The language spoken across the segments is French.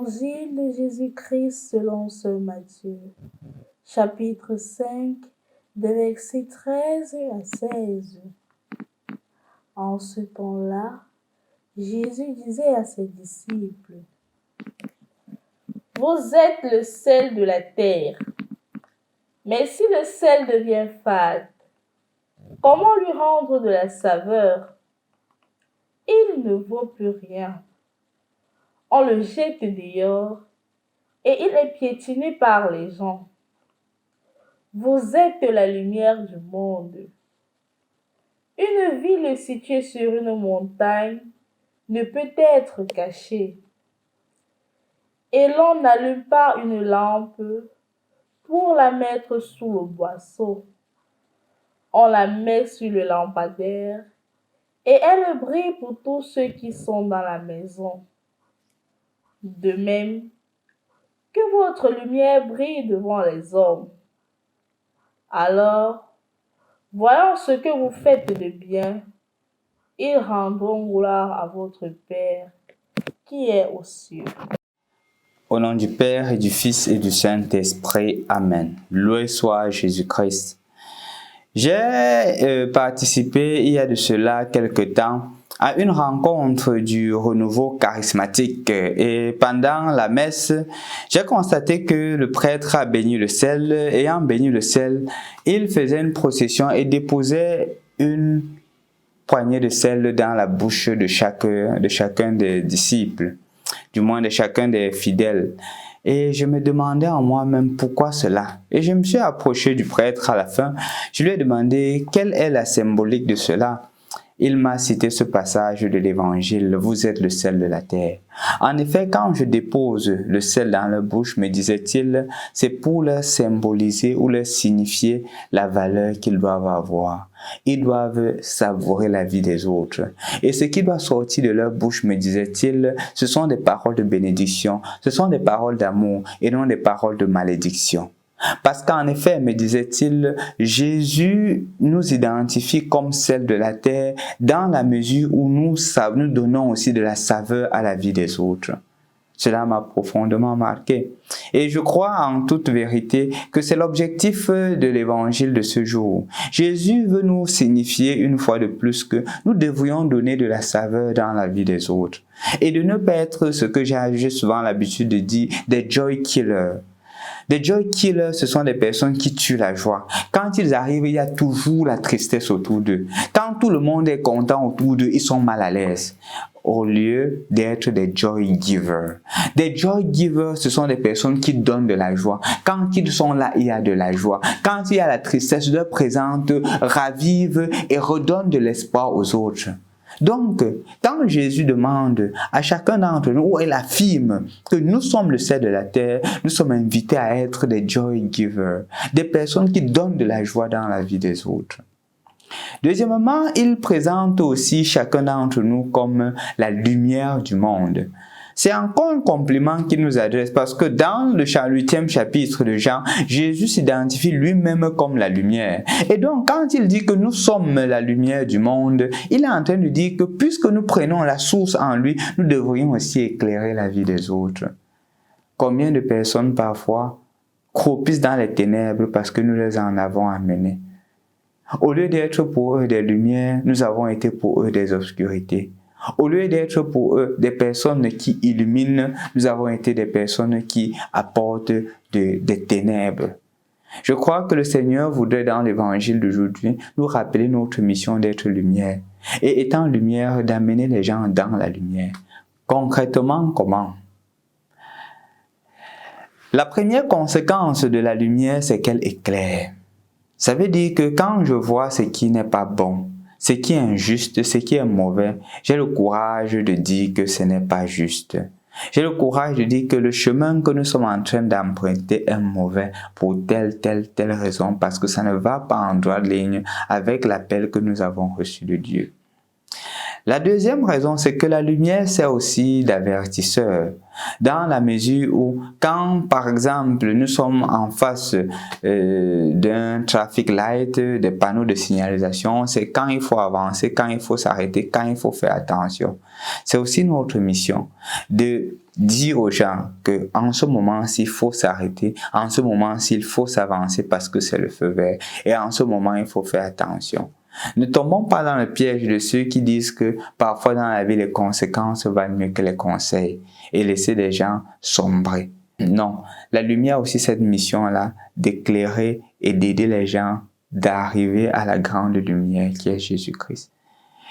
Évangile de Jésus-Christ selon saint Matthieu, chapitre 5, des versets 13 à 16. En ce temps-là, Jésus disait à ses disciples, « Vous êtes le sel de la terre, mais si le sel devient fade, comment lui rendre de la saveur? Il ne vaut plus rien. On le jette dehors et il est piétiné par les gens. Vous êtes la lumière du monde. Une ville située sur une montagne ne peut être cachée. Et l'on n'allume pas une lampe pour la mettre sous le boisseau. On la met sur le lampadaire et elle brille pour tous ceux qui sont dans la maison. De même, que votre lumière brille devant les hommes. Alors, voyant ce que vous faites de bien, ils rendront gloire à votre Père qui est aux cieux. Au nom du Père et du Fils et du Saint-Esprit. Amen. Loué soit Jésus-Christ. J'ai participé il y a de cela quelque temps à une rencontre du renouveau charismatique et pendant la messe, j'ai constaté que le prêtre a béni le sel. Ayant béni le sel, il faisait une procession et déposait une poignée de sel dans la bouche de chacun des disciples, du moins de chacun des fidèles. Et je me demandais en moi-même pourquoi cela. Et je me suis approché du prêtre à la fin. Je lui ai demandé quelle est la symbolique de cela. Il m'a cité ce passage de l'Évangile, « Vous êtes le sel de la terre ». En effet, quand je dépose le sel dans leur bouche, me disait-il, c'est pour leur symboliser ou leur signifier la valeur qu'ils doivent avoir. Ils doivent savourer la vie des autres. Et ce qui doit sortir de leur bouche, me disait-il, ce sont des paroles de bénédiction, ce sont des paroles d'amour et non des paroles de malédiction. Parce qu'en effet, me disait-il, Jésus nous identifie comme sel de la terre dans la mesure où nous donnons aussi de la saveur à la vie des autres. Cela m'a profondément marqué. Et je crois en toute vérité que c'est l'objectif de l'évangile de ce jour. Jésus veut nous signifier une fois de plus que nous devrions donner de la saveur dans la vie des autres. Et de ne pas être ce que j'ai souvent l'habitude de dire, des joy killers. Des joy killers, ce sont des personnes qui tuent la joie. Quand ils arrivent, il y a toujours la tristesse autour d'eux. Quand tout le monde est content autour d'eux, ils sont mal à l'aise. Au lieu d'être des joy givers. Des joy givers, ce sont des personnes qui donnent de la joie. Quand ils sont là, il y a de la joie. Quand il y a la tristesse, leur présente ravive et redonne de l'espoir aux autres. Donc, quand Jésus demande à chacun d'entre nous, ou il affirme que nous sommes le sel de la terre, nous sommes invités à être des joy givers, des personnes qui donnent de la joie dans la vie des autres. Deuxièmement, il présente aussi chacun d'entre nous comme la lumière du monde. C'est encore un compliment qu'il nous adresse parce que dans le 8e chapitre de Jean, Jésus s'identifie lui-même comme la lumière. Et donc, quand il dit que nous sommes la lumière du monde, il est en train de dire que puisque nous prenons la source en lui, nous devrions aussi éclairer la vie des autres. Combien de personnes parfois croupissent dans les ténèbres parce que nous les en avons amenés? Au lieu d'être pour eux des lumières, nous avons été pour eux des obscurités. Au lieu d'être pour eux des personnes qui illuminent, nous avons été des personnes qui apportent des ténèbres. Je crois que le Seigneur voudrait dans l'évangile d'aujourd'hui nous rappeler notre mission d'être lumière. Et étant lumière, d'amener les gens dans la lumière. Concrètement, comment? La première conséquence de la lumière, c'est qu'elle éclaire. Ça veut dire que quand je vois ce qui n'est pas bon, ce qui est injuste, ce qui est mauvais, j'ai le courage de dire que ce n'est pas juste. J'ai le courage de dire que le chemin que nous sommes en train d'emprunter est mauvais pour telle raison, parce que ça ne va pas en droite ligne avec l'appel que nous avons reçu de Dieu. La deuxième raison, c'est que la lumière sert aussi d'avertisseur, dans la mesure où quand, par exemple, nous sommes en face d'un traffic light, des panneaux de signalisation, c'est quand il faut avancer, quand il faut s'arrêter, quand il faut faire attention. C'est aussi notre mission de dire aux gens que en ce moment-ci, il faut s'arrêter, en ce moment-ci, il faut s'avancer parce que c'est le feu vert, et en ce moment, il faut faire attention. Ne tombons pas dans le piège de ceux qui disent que parfois dans la vie, les conséquences valent mieux que les conseils et laisser des gens sombrer. Non, la lumière a aussi cette mission-là d'éclairer et d'aider les gens d'arriver à la grande lumière qui est Jésus-Christ.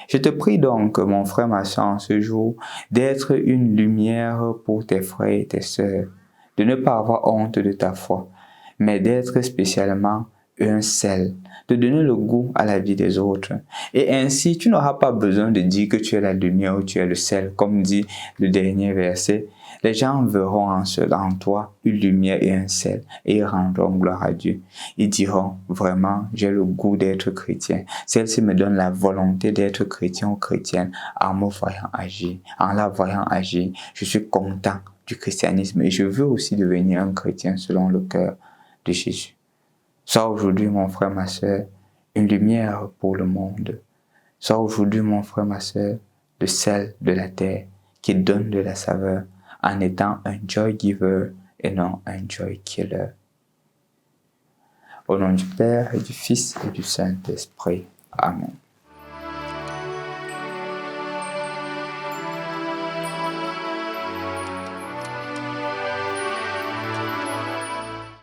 Je te prie donc, mon frère, ma soeur, en ce jour, d'être une lumière pour tes frères et tes sœurs, de ne pas avoir honte de ta foi, mais d'être spécialement un sel, de donner le goût à la vie des autres. Et ainsi, tu n'auras pas besoin de dire que tu es la lumière ou tu es le sel, comme dit le dernier verset. Les gens verront en toi une lumière et un sel, et ils rendront gloire à Dieu. Ils diront, vraiment, j'ai le goût d'être chrétien. Celle-ci me donne la volonté d'être chrétien ou chrétienne en me voyant agir. En la voyant agir, je suis content du christianisme et je veux aussi devenir un chrétien selon le cœur de Jésus. Sois aujourd'hui, mon frère, ma soeur, une lumière pour le monde. Sois aujourd'hui, mon frère, ma soeur, le sel de la terre qui donne de la saveur en étant un joy giver et non un joy killer. Au nom du Père et du Fils et du Saint-Esprit. Amen.